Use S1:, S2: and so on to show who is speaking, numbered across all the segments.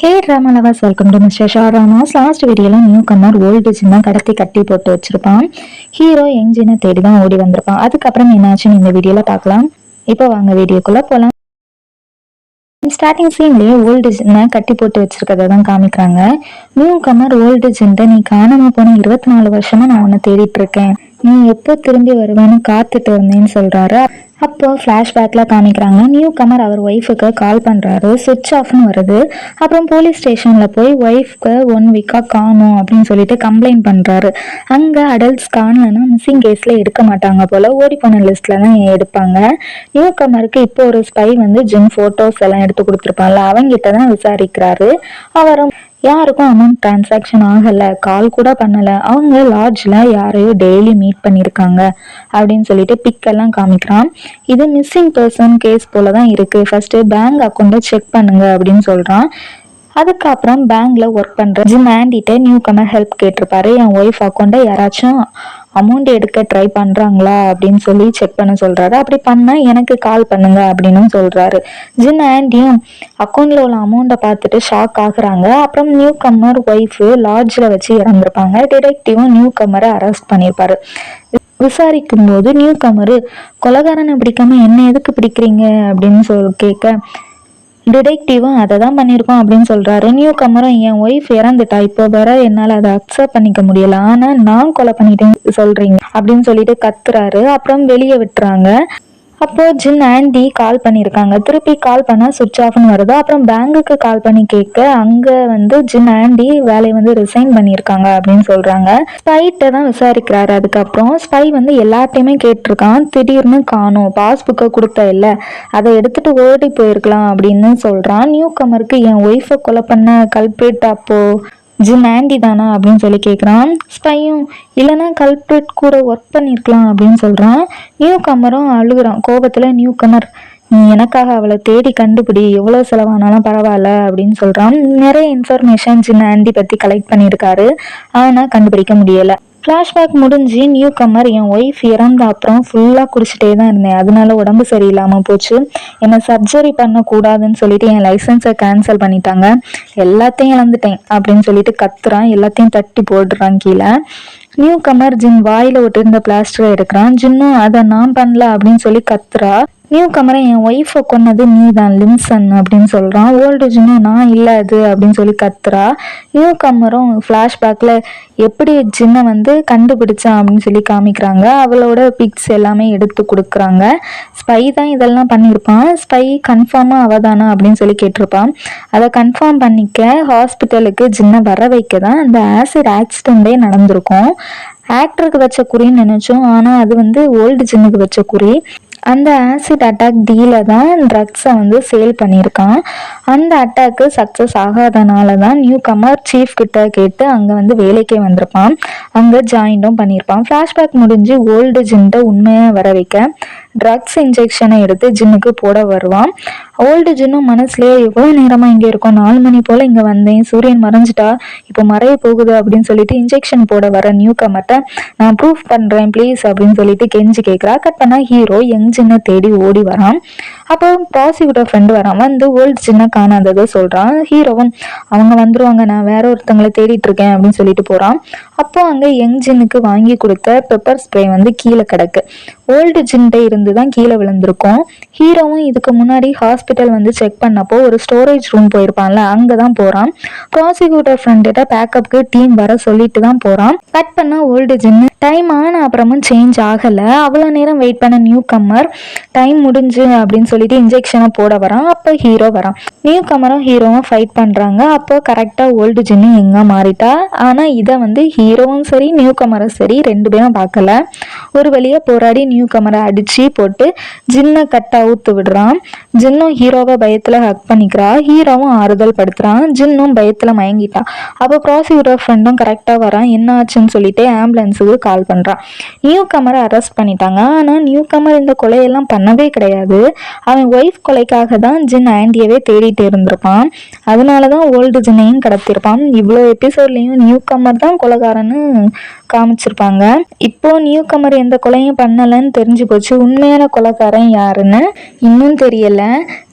S1: Hey drama lovers, welcome to mister Shah ராமாஸ். Last வீடியோல new Qamar old ஜின்னை கடத்தி கட்டி போட்டு வச்சிருப்பான். ஹீரோ யங் ஜின்னை தேடி தான் ஓடி வந்திருப்பான். அதுக்கப்புறம் என்னாச்சுன்னு இந்த வீடியோல பார்க்கலாம். இப்போ வாங்க வீடியோக்குள்ள போலாம். ஸ்டார்டிங் சீன்லயே ஓல்டு ஜின்னை கட்டி போட்டு வச்சிருக்கதை தான் காமிக்கிறாங்க. நியூ கமர் ஓல்டு ஜின்னை, நீ காணாம போன 24 வருஷமா நான் உன்னை தேடிட்டு இருக்கேன், நீ எப்போ திரும்பி வருவேன்னு காத்துட்டு இருந்தேன்னு சொல்றாரு. அப்போ ஃப்ளாஷ்பேக்ல காமிக்கிறாங்க. நியூ கமர் அவர் ஒய்ஃபுக்கு கால் பண்றாரு, சுவிட்ச் ஆஃப்னு வருது. அப்புறம் போலீஸ் ஸ்டேஷன்ல போய் ஒய்ஃப்க்கு 1 வீக்கா காணும் அப்படின்னு சொல்லிட்டு கம்ப்ளைண்ட் பண்றாரு. அங்க அடல்ட்ஸ் காணலன்னா மிஸ்ஸிங் கேஸ்ல எடுக்க மாட்டாங்க போல, ஓடி போன லிஸ்ட்ல தான் எடுப்பாங்க. நியூ கமருக்கு இப்போ ஒரு ஸ்பை ஜிம் போட்டோஸ் எல்லாம் எடுத்து கொடுத்துருப்பான்ல, அவங்கிட்ட தான் விசாரிக்கிறாரு. அவரும் யாருக்கும் அமௌண்ட் டிரான்சாக்ஷன் ஆகல, கால் கூட பண்ணல, அவங்க லாட்ஜ்ல யாரையும் டெய்லி மீட் பண்ணிருக்காங்க அப்படின்னு சொல்லிட்டு பிக் எல்லாம் காமிக்கிறான். இது மிஸ்ஸிங் பர்சன் கேஸ் போலதான் இருக்கு, ஃபர்ஸ்ட் பேங்க் அக்கௌண்ட்டை செக் பண்ணுங்க அப்படின்னு சொல்றான். அதுக்கப்புறம் பேங்க்ல ஒர்க் பண்ற ஜிம் ஆண்டிட்ட நியூ கமர் ஹெல்ப் கேட்டிருப்பாரு. என் ஒய்ஃப் அக்கௌண்ட்டை யாராச்சும் அமௌண்ட் எடுக்க ட்ரை பண்றாங்களா அப்படின்னு சொல்லி செக் பண்ண சொல்றாரு. அப்படி பண்ணா எனக்கு கால் பண்ணுங்க அப்படின்னு சொல்றாரு. ஜின் ஆண்டியும் அக்கௌண்ட்ல உள்ள அமௌண்ட்டை பார்த்துட்டு ஷாக் ஆகுறாங்க. அப்புறம் நியூ கமர் ஒய்ஃப் லாட்ஜ்ல வச்சு இறந்துருப்பாங்க. டிடெக்டிவும் நியூ கமரை அரெஸ்ட் பண்ணியிருப்பாரு. விசாரிக்கும் போது நியூ கமரு, கொலைகாரனை பிடிக்காம என்ன எதுக்கு பிடிக்கிறீங்க அப்படின்னு கேட்க, டிடெக்டிவும் அதை தான் பண்ணியிருக்கோம் அப்படின்னு சொல்றாரு. நியூ கமரும், என் ஒய்ஃப் இறந்துட்டா, இப்போ வேற என்னால் அதை அக்செப்ட் பண்ணிக்க முடியல, ஆனா நான் கொலை பண்ணிட்டேன்னு சொல்றீங்க அப்படின்னு சொல்லிட்டு கத்துறாரு. அப்புறம் வெளியே விட்டுறாங்க. அப்போ ஜின் ஆண்டி கால் பண்ணியிருக்காங்க. திருப்பி கால் பண்ணா சுவிட்ச் ஆஃப்னு வருது. அப்புறம் பேங்குக்கு கால் பண்ணி கேட்க, அங்க ஜின் ஆண்டி வேலையை ரிசைன் பண்ணியிருக்காங்க அப்படின்னு சொல்றாங்க. ஸ்பைட்ட தான் விசாரிக்கிறாரு. அதுக்கப்புறம் ஸ்பை எல்லாத்தையுமே கேட்டிருக்கான். திடீர்னு காணும், பாஸ்புக்கை கொடுத்த இல்ல, அதை எடுத்துட்டு ஓடி போயிருக்கலாம் அப்படின்னு சொல்றான். நியூ கமருக்கு, என் ஒய்ஃபை கொலை பண்ண கல்பிரிட் அப்போ ஜிம் ஆண்டி தானா அப்படின்னு சொல்லி கேட்குறான். ஸ்பையும், இல்லைன்னா கல்பிரிட் கூட ஒர்க் பண்ணியிருக்கலாம் அப்படின்னு சொல்கிறான். நியூ கமரும் அழுகுறான் கோபத்தில். நியூ கமர், நீ எனக்காக அவளை தேடி கண்டுபிடி, எவ்வளோ செலவானாலும் பரவாயில்ல அப்படின்னு சொல்கிறான். நிறைய இன்ஃபர்மேஷன் ஜிம் ஆண்டி பற்றி கலெக்ட் பண்ணியிருக்காரு, ஆனால் கண்டுபிடிக்க முடியலை. ஃப்ளாஷ்பேக் முடிஞ்சு நியூ கமர், என் ஒய்ஃப் இறந்த அப்புறம் ஃபுல்லாக குடிச்சிட்டே தான் இருந்தேன், அதனால உடம்பு சரியில்லாமல் போச்சு, என்னை சர்ஜரி பண்ணக்கூடாதுன்னு சொல்லிட்டு என் லைசன்ஸை கேன்சல் பண்ணிட்டாங்க, எல்லாத்தையும் இழந்துட்டேன் அப்படின்னு சொல்லிட்டு கத்துறான். எல்லாத்தையும் தட்டி போடுறான் கீழே. நியூ கமர் ஜின் வாயில விட்டுருந்த பிளாஸ்டரை எடுக்கிறான். ஜின்னும் அதை நான் பண்ணல அப்படின்னு சொல்லி கத்துறா. நியூ கமரை, என் ஒய்ஃபை கொன்னது நீ தான் லிம்சன் அப்படின்னு சொல்றான். ஓல்டு ஜின்னும், நான் இல்லை அது அப்படின்னு சொல்லி கத்துறா. நியூ கமரும் ஃப்ளாஷ்பேக்ல எப்படி ஜின்னை கண்டுபிடிச்சான் அப்படின்னு சொல்லி காமிக்கிறாங்க. அவளோட பிக்ஸ் எல்லாமே எடுத்து கொடுக்குறாங்க. ஸ்பை தான் இதெல்லாம் பண்ணியிருப்பான். ஸ்பை கன்ஃபார்மா அவதானா அப்படின்னு சொல்லி கேட்டிருப்பான். அதை கன்ஃபார்ம் பண்ணிக்க ஹாஸ்பிட்டலுக்கு ஜின்னை வர வைக்க தான் அந்த ஆசிட் ஆக்சிடென்டே நடந்திருக்கும். ஆக்டருக்கு வச்ச குறின்னு நினைச்சோம், ஆனா அது ஓல்டு ஜின்னுக்கு வச்ச குறி. அந்த ஆசிட் அட்டாக் டீல தான் ட்ரக்ஸை சேல் பண்ணியிருக்கான். அந்த அட்டாக்கு சக்ஸஸ் ஆகாதனால தான் நியூ கமர் சீஃப் கிட்ட கேட்டு அங்கே வேலைக்கே வந்திருப்பான். அங்கே ஜாயின்டும் பண்ணியிருப்பான். ஃப்ளாஷ்பேக் முடிஞ்சு ஓல்டு ஜின்ட்ட உண்மையாக வர வைக்க ட்ரக்ஸ் இன்ஜெக்ஷனை எடுத்து ஜின்னுக்கு போட வருவான். ஓல்டு ஜின்னும் மனசுலேயே, எவ்வளோ நேரமாக இங்கே இருக்கும், 4 மணி போல் இங்கே வந்தேன், சூரியன் மறைஞ்சிட்டா, இப்போ மறைய போகுது அப்படின்னு சொல்லிட்டு இன்ஜெக்ஷன் போட வர நியூ கமர்ட்ட, நான் ப்ரூஃப் பண்ணுறேன் ப்ளீஸ் அப்படின்னு சொல்லிட்டு கெஞ்சி கேட்குறா. கட் பண்ணா ஹீரோ யங் ஜின்னை தேடி ஓடி வரான். அப்போ ப்ராசிக்யூட்டர் ஃப்ரெண்டு வரான். ஓல்டு ஜின்னை காணாததை சொல்கிறான். ஹீரோவும், அவங்க வந்துருவாங்க, நான் வேற ஒருத்தங்களை தேடிட்டு இருக்கேன் அப்படின்னு சொல்லிட்டு போகிறான். அப்போ அங்கே யங் ஜின்னுக்கு வாங்கி கொடுத்த பெப்பர் ஸ்ப்ரே கீழே கிடக்கு. ஓல்டு ஜின்ட்டை இருந்து தான் கீழே விழுந்திருக்கும். ஹீரோவும் இதுக்கு முன்னாடி ஹாஸ்பிட்டல் செக் பண்ணப்போ ஒரு ஸ்டோரேஜ் ரூம் போயிருப்பான்ல, அங்கதான் போறான். ப்ராசிக்யூட்டர் ஃப்ரெண்ட்ட பேக்கப்க்கு டீம் வர சொல்லிட்டு தான் போறான். கட் பண்ண ஓல்டு ஜின்னு டைம் ஆன அப்புறமும் சேஞ்ச் ஆகல. அவ்வளோ நேரம் வெயிட் பண்ண நியூ கம்மர் டைம் முடிஞ்சு அப்படின்னு சொல்லிட்டு இன்ஜெக்ஷனை போட வரான். அப்போ ஹீரோ வரான். நியூ கம்மரும் ஹீரோவும் ஃபைட் பண்றாங்க. அப்போ கரெக்டா ஓல்டு ஜின்னு எங்க மாறிட்டா. ஆனா இதை ஹீரோவும் சரி நியூ கம்மரும் சரி 2 பேரும் பார்க்கல. ஒரு வழியா போராடி நியூ கமரை அடிச்சு போட்டு ஜின்னை கட்டா ஊத்து விடுறான். ஜின்னும் ஹீரோவை பயத்துல ஹக் பண்ணிக்கிறா. ஹீரோவும் ஆறுதல் படுத்துறான். ஜின்னும் பயத்துல மயங்கிட்டா. அப்போ ப்ராசிக்யூட்டர் ஃப்ரெண்டும் கரெக்டா வரான். என்ன ஆச்சுன்னு சொல்லிட்டு ஆம்புலன்ஸுக்கு கால் பண்றான். நியூ கமரை அரெஸ்ட் பண்ணிட்டாங்க. ஆனா நியூ கமர் இந்த கொலையெல்லாம் பண்ணவே கிடையாது. அவன் ஒய்ஃப் கொலைக்காக தான் ஜின் ஆண்டியவே தேடிட்டு இருந்திருப்பான். அதனாலதான் ஓல்டு ஜின்னையும் கடத்திருப்பான். இவ்வளோ எபிசோட்லயும் நியூ கமர் தான் கொலைகாரன்னு காமிச்சிருப்பாங்க. இப்போ நியூ கமர் எந்த கொலையும் பண்ணலன்னு கொண்டுட்டாங்கன்னு தெரிஞ்சு போச்சு. உண்மையான கொலைக்காரன் யாருன்னு இன்னும் தெரியல.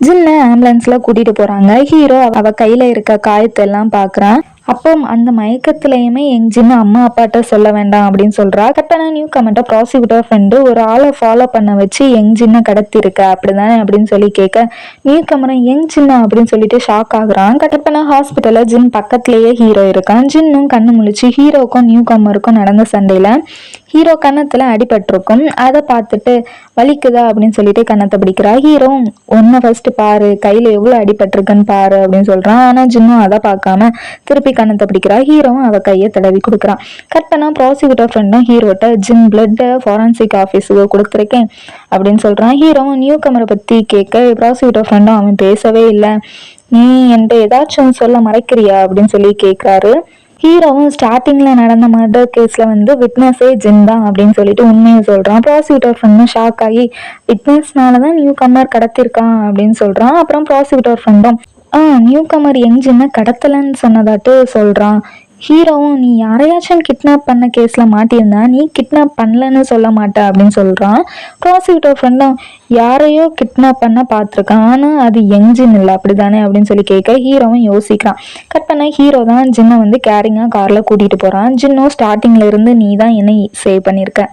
S1: ஜின்னை ஆம்புலன்ஸ்ல கூட்டிட்டு போறாங்க. ஹீரோ அவ கையில இருக்க காயத்தை எல்லாம் பாக்குறான். அப்போ அந்த மயக்கத்திலயுமே எங்ஜின்னு அம்மா அப்பாட்ட சொல்ல வேண்டாம் அப்படின்னு சொல்றா. கரெக்டான நியூ கமெண்ட்டை ப்ராசிக்யூட்டர் ஃப்ரெண்டு ஒரு ஆளை ஃபாலோ பண்ண வச்சு எங்ஜின்னை கடத்தி இருக்க அப்படிதானே அப்படின்னு சொல்லி கேட்க நியூ கமரை எங்ஜின்னா அப்படின்னு சொல்லிட்டு ஷாக் ஆகுறான். கரெக்டான ஹாஸ்பிட்டல்ல ஜின் பக்கத்திலேயே ஹீரோ இருக்கான். ஜின்னும் கண்ணு முழிச்சு ஹீரோக்கும் நியூ கமருக்கும் நடந்த சண்டையில ஹீரோ கன்னத்துல அடிபட்டிருக்கும். அதை பார்த்துட்டு வலிக்குதா அப்படின்னு சொல்லிட்டு கன்னத்தை பிடிக்கிறா. ஹீரோ ஒன்ன ஃபர்ஸ்ட் பாரு, கையில எவ்வளவு அடிபட்டிருக்குன்னு பாரு அப்படின்னு சொல்றான். ஆனா ஜின்னும் அதை பார்க்காம திருப்பி கண்ணத்தை பிடிக்கிறா. ஹீரோவும் அவ கையை தடவி கொடுக்குறான். கட் பண்ணா ப்ராசிக்யூட்டர் ஃப்ரெண்டும் ஹீரோட்ட ஜின் பிளட்டை ஃபாரன்சிக் ஆஃபீஸுக்கு கொடுத்துருக்கேன் அப்படின்னு சொல்றான். ஹீரோவும் நியூ கமரை பத்தி கேட்க ப்ராசிக்யூட்டர் ஃப்ரெண்டும் அவன் பேசவே இல்லை, நீ என்கிட்ட ஏதாச்சும் சொல்ல மறைக்கிறியா அப்படின்னு சொல்லி கேட்கிறாரு. ஹீரோவும் ஸ்டார்டிங்ல நடந்த மர்டர் கேஸ்ல விட்னஸே ஜின் தான் அப்படின்னு சொல்லிட்டு உண்மையை சொல்றான். ப்ராசிக்யூட்டர் ஃப்ரெண்டும் ஷாக் ஆகி விட்னஸ்னாலதான் நியூ கமர் கடத்திருக்கான் அப்படின்னு சொல்றான். அப்புறம் ப்ராசிக்யூட்டர் ஃப்ரெண்டும் நியூ கமர் எங்ஜின்னை கடத்தலன்னு சொன்னதாட்டு சொல்றான். ஹீரோவும் நீ யாரையாச்சும் கிட்னாப் பண்ண கேஸ்ல மாட்டியிருந்தா நீ கிட்னாப் பண்ணலன்னு சொல்ல மாட்ட அப்படின்னு சொல்றான். ப்ராசிக்யூட்டர் ஃப்ரெண்டும் யாரையோ கிட்னாப் பண்ண பார்த்துருக்கான், ஆனா அது எங்ஜின் இல்லை அப்படிதானே அப்படின்னு சொல்லி கேட்க ஹீரோவும் யோசிக்கிறான். கட் பண்ண ஹீரோ தான் ஜின்னை கேரிங்கா கார்ல கூட்டிட்டு போறான். ஜின்னோ ஸ்டார்டிங்ல இருந்து நீ தான் என்னை சேவ் பண்ணிருக்க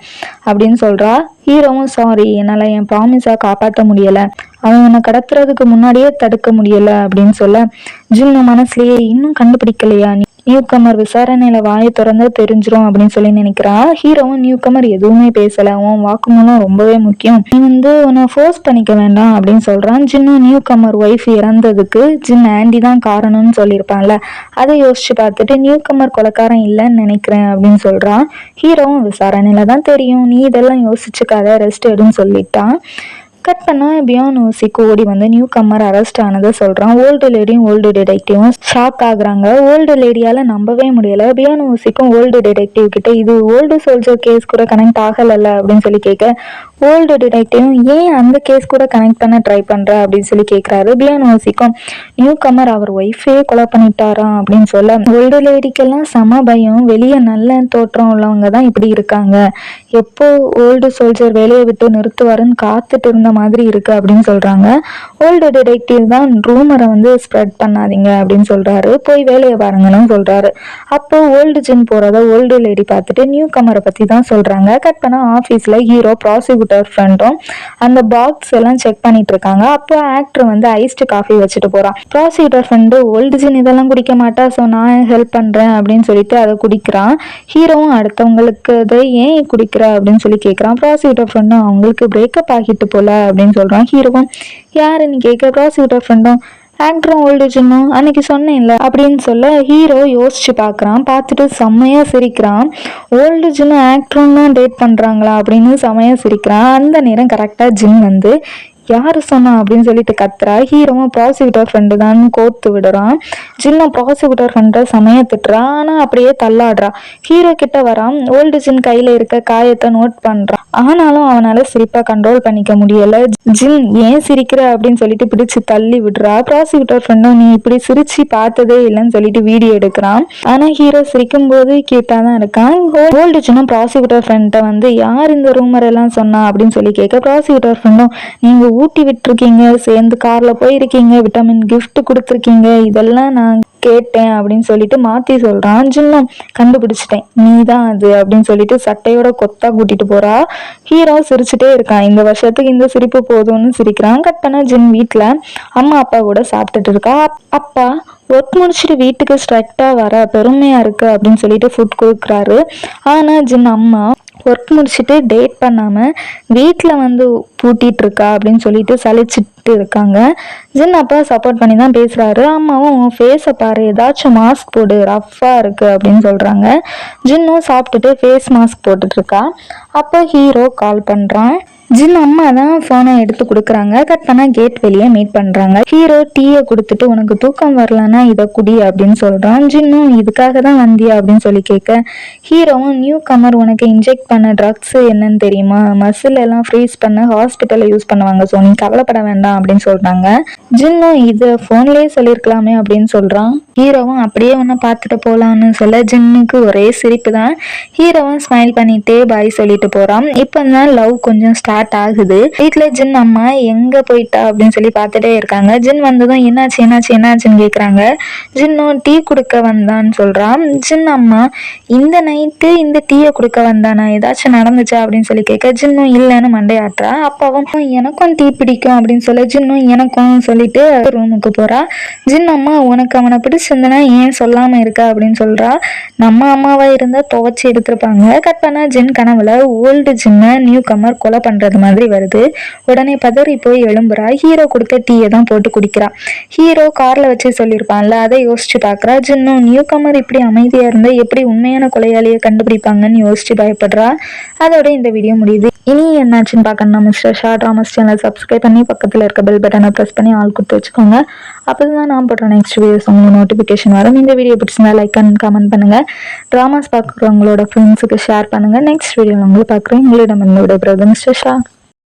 S1: அப்படின்னு சொல்றா. ஹீரோவும் சாரி, என்னால என் ப்ராமிஸா காப்பாற்ற முடியல, அவனை கடத்துறதுக்கு முன்னாடியே தடுக்க முடியல அப்படின்னு சொல்ல ஜின்னு மனசுலயே இன்னும் கண்டுபிடிக்கலையா, நியூ கமர் விசாரணையில வாயை திறந்து தெரிஞ்சிரும் அப்படின்னு சொல்லி நினைக்கிறா. ஹீரோவும் நியூ கமர் எதுவுமே பேசல, உன் வாக்குமூலம் ரொம்பவே முக்கியம், நீ உன்னை ஃபோர்ஸ் பண்ணிக்க வேண்டாம் அப்படின்னு சொல்றான். ஜின்னு நியூ கமர் ஒய்ஃப் இறந்ததுக்கு ஜின் ஆண்டி தான் காரணம்னு சொல்லியிருப்பான்ல, அதை யோசிச்சு பார்த்துட்டு நியூ கமர் கொலைக்காரன் இல்லைன்னு நினைக்கிறேன் அப்படின்னு சொல்றான். ஹீரோவும் விசாரணையில தான் தெரியும், நீ இதெல்லாம் யோசிச்சுக்காத, ரெஸ்ட் எடுன்னு சொல்லிட்டான். கட் பண்ணா பியான் ஊசிக்கு ஓடி நியூ கம்மர் அரெஸ்ட் ஆனதை சொல்றான். ஓல்டு லேடியும் ஓல்டு டிடெக்டிவும் ஷாக் ஆகுறாங்க. ஓல்டு லேடியால நம்பவே முடியல. பியான் ஊசிக்கும் ஓல்டு டிடெக்டிவ் கிட்ட இது ஓல்டு சோல்ஜர் கேஸ் கூட கனெக்ட் ஆகல அப்படின்னு சொல்லி கேட்க ஓல்டு டிடெக்டிவும் ஏன் அந்த கேஸ் கூட கனெக்ட் பண்ண ட்ரை பண்ற அப்படின்னு சொல்லி கேட்கிறாரு. பியான் ஊசிக்கும் நியூ கம்மர் அவர் ஒய்ஃபே கொலை பண்ணிட்டாராம் அப்படின்னு சொல்ல ஓல்டு லேடிக்கெல்லாம் சம பயம், வெளியே நல்ல தோற்றம் உள்ளவங்க தான் இப்படி இருக்காங்க, எப்போ ஓல்டு சோல்ஜர் வேலையை விட்டு நிறுத்துவாருன்னு காத்துட்டு இருந்த மாதிரி இருக்கு அப்படின்னு சொல்றாங்க. ஓல்டு டிடெக்டிவ் தான் ரூமரை ஸ்ப்ரெட் பண்ணாதீங்க அப்படின்னு சொல்றாரு, போய் வேலையை பாருங்கன்னு சொல்றாரு. அப்போ ஓல்டு ஜின் போறத ஓல்டு லேடி பார்த்துட்டு நியூ கமரை பத்தி தான் சொல்றாங்க. கட் பண்ண ஆபீஸ்ல ஹீரோ ப்ராசிக்யூட்டர் ஃப்ரெண்டும் அந்த பாக்ஸ் எல்லாம் செக் பண்ணிட்டு இருக்காங்க. அப்போ ஆக்டர் ஐஸ்டு காஃபி வச்சுட்டு போறான். ப்ராசிக்யூட்டர் ஃப்ரெண்டு ஓல்டு ஜின் இதெல்லாம் குடிக்க மாட்டா, ஸோ நான் ஹெல்ப் பண்றேன் அப்படின்னு சொல்லிட்டு அதை குடிக்கிறான். ஹீரோவும் அடுத்தவங்களுக்கு அதை ஏன் குடிக்கிற அப்படின்னு சொல்லி கேட்கிறான். ப்ராசிக்யூட்டர் ஃப்ரெண்டும் அவங்களுக்கு பிரேக்கப் ஆகிட்டு போல அப்படின்னு சொல்றான். ஹீரோவும் யாருன்னு கேட்க ப்ராசிக்யூட்டர் ஃப்ரெண்டும் ஆக்டரும் ஓல்டு ஜின்னும் அன்னைக்கு சொன்னேன்ல அப்படின்னு சொல்ல ஹீரோ யோசிச்சு பார்க்குறான். பார்த்துட்டு செம்மையா சிரிக்கிறான். ஓல்டு ஜின்னும் ஆக்டரும் தான் டேட் பண்றாங்களா அப்படின்னு செம்மையா சிரிக்கிறான். அந்த நேரம் கரெக்டா ஜின் யாரு சொன்னா அப்படின்னு சொல்லிட்டு கத்துறா. ஹீரோவும் ப்ராசிக்யூட்டர் ஃப்ரெண்டு தான் கோர்த்து விடுறான். ஜின்ன ப்ராசிக்யூட்டர் ஃப்ரெண்டை சமய திட்டுறா, ஆனா அப்படியே தள்ளாடுறா. ஹீரோ கிட்ட வரான். ஓல்டு ஜின் கையில இருக்க காயத்தை நோட் பண்றான். ஆனாலும் அவனால சிரிப்பா கண்ட்ரோல் பண்ணிக்க முடியல. ஜின் ஏன் சிரிக்கிற அப்படின்னு சொல்லிட்டு பிடிச்சு தள்ளி விடுறா. ப்ராசிக்யூட்டர் ஃப்ரெண்டும் நீ இப்படி சிரிச்சு பார்த்ததே இல்லைன்னு சொல்லிட்டு வீடியோ எடுக்கிறான். ஆனா ஹீரோ சிரிக்கும் போது கியூட்டா தான் இருக்கான். ஓல்டு ஜின்னும் ப்ராசிக்யூட்டர் ஃப்ரெண்ட்டை யார் இந்த ரூமர் எல்லாம் சொன்னா அப்படின்னு சொல்லி கேட்க ப்ராசிக்யூட்டர் ஃப்ரெண்டும் நீங்க ஊட்டி விட்டுருக்கீங்க, சேர்ந்து கார்ல போயிருக்கீங்க, விட்டமின் கிஃப்ட் கொடுத்துருக்கீங்க, இதெல்லாம் நான் கேட்டேன் அப்படின்னு சொல்லிட்டு மாத்தி சொல்றான். ஜின்னும் கண்டுபிடிச்சிட்டேன், நீ தான் அது அப்படின்னு சொல்லிட்டு சட்டையோட கொத்தா கூட்டிட்டு போறா. ஹீரோ சிரிச்சுட்டே இருக்கான். இந்த வருஷத்துக்கு இந்த சிரிப்பு போதும்னு சிரிக்கிறான். கட் பண்ண ஜின் வீட்டுல அம்மா அப்பா கூட சாப்பிட்டுட்டு இருக்கா. அப்பா ஒர்க் முடிச்சுட்டு வீட்டுக்கு ஸ்ட்ரைக்டா வர பெருமையா இருக்கு அப்படின்னு சொல்லிட்டு ஃபுட் கொடுக்குறாரு. ஆனா ஜின் அம்மா ஒர்க் முடிச்சுட்டு டேட் பண்ணாம வீட்டில் பூட்டிட்டு இருக்கா அப்படின்னு சொல்லிட்டு சலிச்சுட்டு இருக்காங்க. ஜின் அப்பா சப்போர்ட் பண்ணி தான் பேசுறாரு. அம்மாவும் உன் ஃபேஸை பாரு, ஏதாச்சும் மாஸ்க் போடு, ரஃப்பா இருக்கு அப்படின்னு சொல்றாங்க. ஜின்னும் சாப்பிட்டுட்டு ஃபேஸ் மாஸ்க் போட்டுட்டு இருக்கா. அப்போ ஹீரோ கால் பண்றான். ஜின் அம்மா தான் போனை எடுத்து கொடுக்குறாங்க. கட் பண்ணா கேட் வெளியே மீட் பண்றாங்க. ஹீரோ டீயை கொடுத்துட்டு உனக்கு தூக்கம் வரலன்னா இதை குடி அப்படின்னு சொல்றான். ஜின்னும் இதுக்காக தான் வந்தியா அப்படின்னு சொல்லி கேட்க ஹீரோவும் நியூ கமர் உனக்கு இன்ஜெக்ட் பண்ண ட்ரக்ஸ் என்னன்னு தெரியுமா, மசில் எல்லாம் ஃப்ரீஸ் பண்ண ஹாஸ்பிட்டல்ல யூஸ் பண்ணுவாங்க, ஸோ நீ கவலைப்பட வேண்டாம் அப்படின்னு சொல்றாங்க. ஜின்னும் இது போன்லயே சொல்லியிருக்கலாமே அப்படின்னு சொல்றான். ஹீரோவும் அப்படியே உன்னை பார்த்துட்டு போலான்னு சொல்ல ஜின்னுக்கு ஒரே சிரிப்பு தான். ஹீரோவும் ஸ்மைல் பண்ணிட்டே பாய் சொல்லிட்டு போறான். இப்பதான் லவ் கொஞ்சம் ஸ்டார்ட் ஆகுது. வீட்டுல ஜின் அம்மா எங்க போயிட்டா அப்படின்னு சொல்லி பார்த்துட்டே இருக்காங்க. ஜின் வந்ததும் என்னாச்சுன்னு கேக்குறாங்க. ஜின்னும் டீ கொடுக்க வந்தான்னு சொல்றான். ஜின் அம்மா இந்த நைட்டு இந்த டீயை கொடுக்க வந்தானா, ஏதாச்சும் நடந்துச்சா அப்படின்னு சொல்லி கேட்க ஜின்னும் இல்லைன்னு மண்டையாட்டுறா. அப்பாவும் எனக்கும் டீ பிடிக்கும் அப்படின்னு சொல்ல ஜின்னும் எனக்கும் சொல்லிட்டு ரூமுக்கு போறா. ஜின் அம்மா உனக்கு அவனை பிடிச்சிருந்தனா ஏன் சொல்லாம இருக்க அப்படின்னு சொல்றா. நம்ம அம்மாவா இருந்தா துவைச்சு எடுத்திருப்பாங்க. கட் பண்ணா ஜின் கனவுல ஓல்டு ஜின்னை நியூ கமர் கொலை பண்றது மாதிரி வருது. உடனே பதறி போய் எழும்புறா. ஹீரோ கொடுத்த டீயை தான் போட்டு குடிக்கிறா. ஹீரோ கார்ல வச்சு சொல்லியிருப்பான்ல, அதை யோசிச்சு பாக்குறா. ஜின்னும் நியூ கமர் இப்படி அமைதியா இருந்தா எப்படி உண்மையான கொலையாளியை கண்டுபிடிப்பாங்கன்னு யோசிச்சு பயப்படுறா. அதோட இந்த வீடியோ முடியுது. இனி என்னாச்சுன்னு பார்க்கணும் mister Shah dramas channel subscribe பண்ணி பக்கத்தில் இருக்க பெல் பட்டனை ப்ரெஸ் பண்ணி ஆள் கொடுத்து வச்சுக்கோங்க. அப்போதான் நான் போடுற நெக்ஸ்ட் வீடியோஸ் உங்களுக்கு நோட்டிஃபிகேஷன் வரும். இந்த வீடியோ பிடிச்சிருந்தா லைக் அண்ட் கமெண்ட் பண்ணுங்க. ட்ராமாஸ் பார்க்குறவங்களோட ஃப்ரெண்ட்ஸுக்கு ஷேர் பண்ணுங்க. நெக்ஸ்ட் வீடியோவில் உங்களை பார்க்குறேன். உங்களிடம் விடைபெறுவது மிஸ்டர் ஷா.